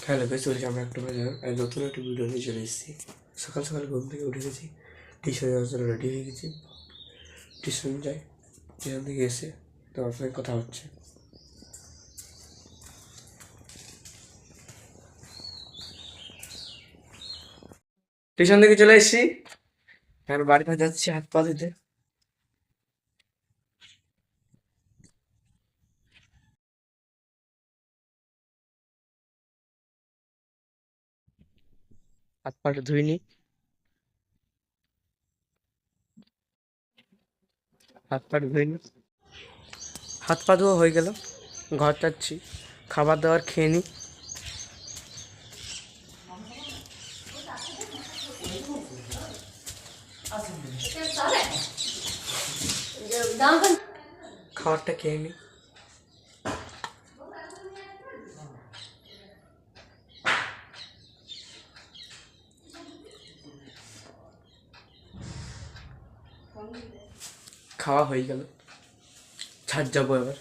Hello guys, চলছে আমরা একটা নতুন একটা ভিডিও নিয়ে চলে এসেছি। সকাল সকাল ঘুম থেকে উঠে গেছি, টিউশন যাওয়ার জন্য রেডি হয়ে গেছি। টিউশন যাই, টিউশন থেকে এসে তোমার সঙ্গে কথা হচ্ছে। টিউশন থেকে চলে এসেছি, এখন বাড়িতে যাচ্ছি হাত পা ধুতে। হাত পাটা ধুইনি, হাত পা ধুইনি, হাত পা ধোয়া হয়ে গেল। ঘর যাচ্ছি, খাবার দাবার খেয়ে নিই। খাবারটা খেয়ে নিই। খাওয়া হয়ে গেল, ছাদ যাবো এবার।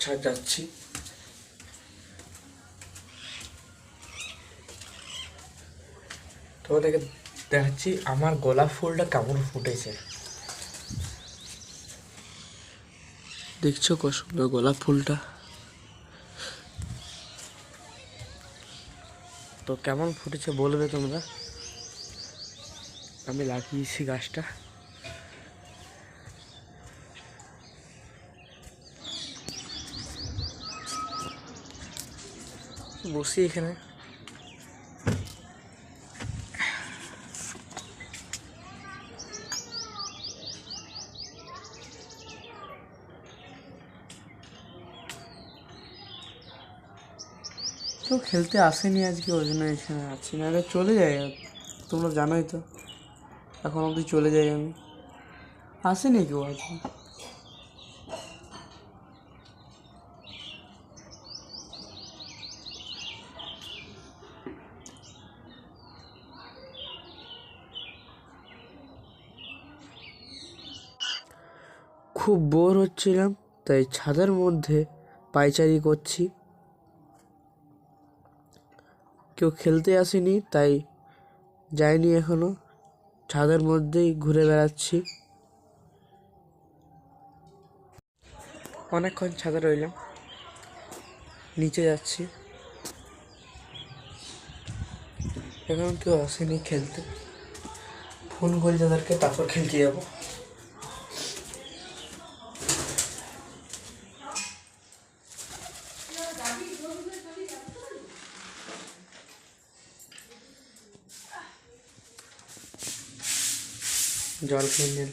ছাদ যাচ্ছি, তোমাদেরকে দেখাচ্ছি আমার গোলাপ ফুলটা কেমন ফুটেছে। দেখছো কত সুন্দর গোলাপ ফুলটা। তো কেমন ফুটেছে বলবে তোমরা। আমি লাগিয়েছি গাছটা। বসি এখানে, কেউ খেলতে আসেনি আজকে, ওই জন্য এখানে আছি, না চলে যাই। তোমরা জানোই তো, এখন অবধি চলে যাই আমি। আসেনি কেউ আজকে। খুব বোর হচ্ছিলাম, তাই ছাদের মধ্যে পায়চারি করছি। কেউ খেলতে আসেনি তাই যাইনি এখনো, ছাদের মধ্যেই ঘুরে বেড়াচ্ছি। অনেকক্ষণ ছাদে রইলাম, নিচে যাচ্ছি। এখন কেউ আসেনি খেলতে, ফোন করি তাদেরকে, তারপর খেলতে যাবো। জল খেয়ে নিন।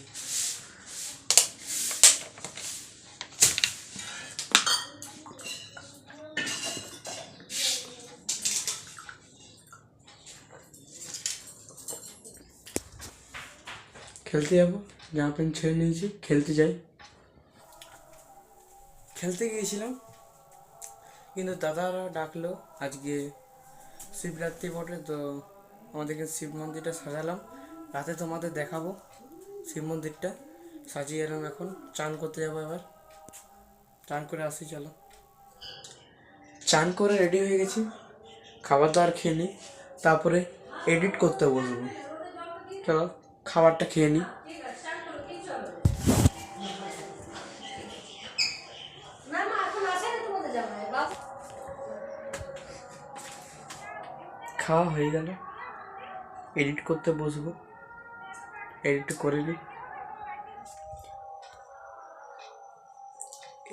খেলতে যাবো, জামা প্যান্ট ছেড়ে নিয়েছি, খেলতে যাই। খেলতে গিয়েছিলাম, কিন্তু দাদারা ডাকলো আজকে শিবরাত্রি বটে, তো আমাদেরকে শিব মন্দিরটা সাজালাম। রাতে তোমাদের দেখাবো শিব মন্দিরটা সাজিয়ে এলাম। এখন চান করতে যাবো এবার, চান করে আসি। চলো, চান করে রেডি হয়ে গেছি, খাবার দাবার খেয়ে নিই, তারপরে এডিট করতে বসবো। চলো খাবারটা খেয়ে নিই। খাওয়া হয়ে গেল, এডিট করতে বসবো, এডিট করে নিই।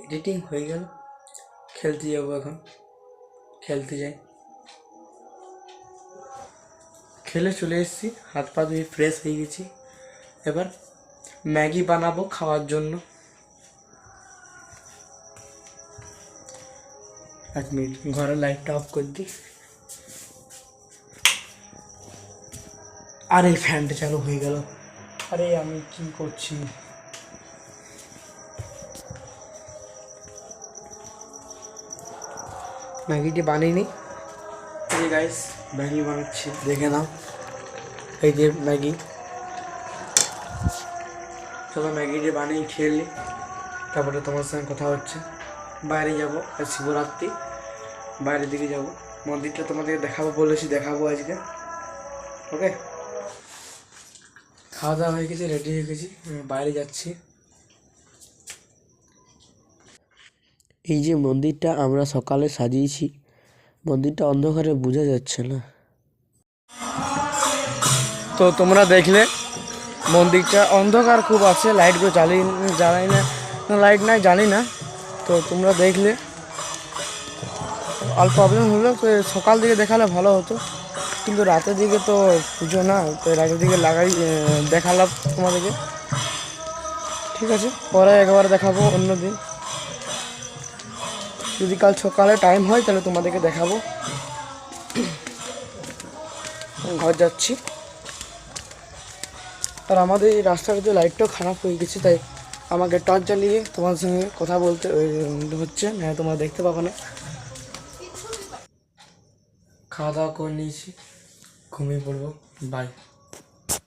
এডিটিং হয়ে গেল, খেলতে যাবো এখন, খেলতে যাই। খেলে চলে এসেছি, হাত পা ধুয়ে ফ্রেশ হয়ে গেছি। এবার ম্যাগি বানাবো খাওয়ার জন্য। 1 মিনিট, ঘরের লাইটটা অফ করে দিই। আরে ফ্যানটা চালু হয়ে গেল, আরে আমি কি করছি। ম্যাগিটি বানিয়ে নিই। গাইস ম্যাগি বানাচ্ছি, দেখে নাও। এই যে ম্যাগি, চলো ম্যাগিটা বানিয়ে খেয়ে নিই, তারপরে তোমার সঙ্গে কথা হচ্ছে। বাইরে যাবো, আজ শিবরাত্রি, বাইরের দিকে যাব, মন্দিরটা তোমাদেরকে দেখাবো বলেছি, দেখাবো আজকে। ওকে, খাওয়া দাওয়া হয়ে গেছে, রেডি হয়ে গেছি, বাইরে যাচ্ছি। এই যে মন্দিরটা আমরা সকালে সাজিয়েছি, মন্দিরটা অন্ধকারে বোঝা যাচ্ছে না। তো তোমরা দেখলে মন্দিরটা অন্ধকার খুব আছে, লাইটগুলো জ্বালাই না, লাইট নাই জানি না। তো তোমরা দেখলে আর প্রবলেম হলো, তো সকাল দিকে দেখালে ভালো হতো, কিন্তু রাতের দিকে তো পুজো না, তো রাতের দিকে দেখালাম তোমাদেরকে। ঠিক আছে, পরে একবার দেখাবো অন্য দিন, যদি কাল সকালে টাইম হয় তাহলে তোমাদেরকে দেখাবো। ঘর যাচ্ছি, আর আমাদের এই রাস্তার লাইটটাও খারাপ হয়ে গেছে, তাই আমাকে টর্চ জ্বালিয়ে তোমার সঙ্গে কথা বলতে হচ্ছে, না তোমরা দেখতে পাবে না। খাওয়া দাওয়া করে নিয়েছি, ঘুমিয়ে পড়বো, বাই।